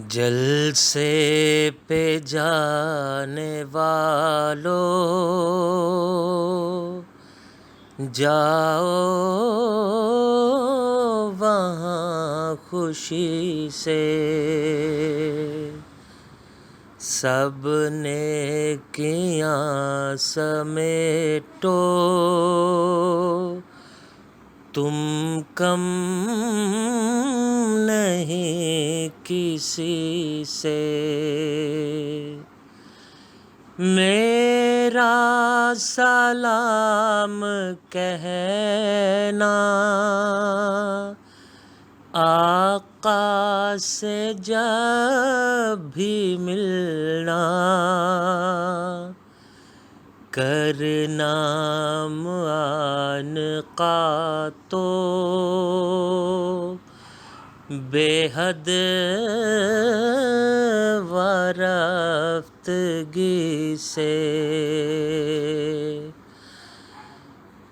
جلسے پہ جانے والو جاؤ وہاں خوشی سے، سب نیکیاں سمیٹو تم کم نہیں کسی سے۔ میرا سلام کہنا آقا سے جب بھی ملنا، کرنا معانقہ تو بے حد ورفتگی سے۔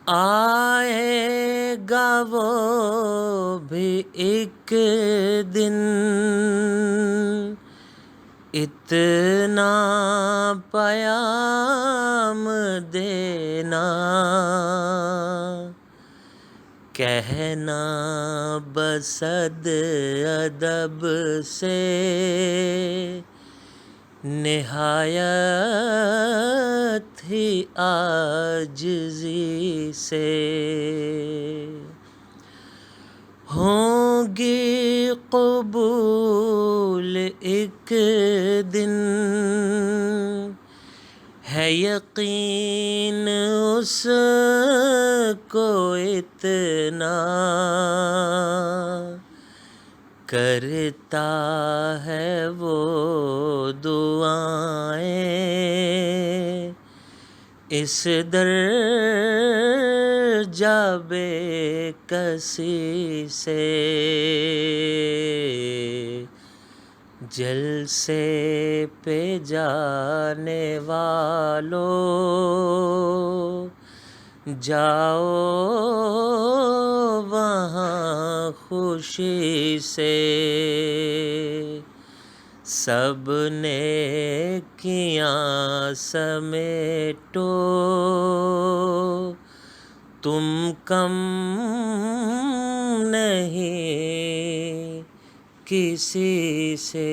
آئے گا وہ بھی ایک دن، اتنا پیام دینا، کہنا بصد ادب سے نہایت ہی عاجزی سے۔ ہوں گی قبول ایک دن، ہے یقین اس کو اتنا، کرتا ہے وہ دعائیں اس درجہ بے کسی سے۔ جلسے پہ جانے والو جاؤ وہاں خوشی سے، سب نیکیاں سمیٹو تم کم نہیں کسی سے۔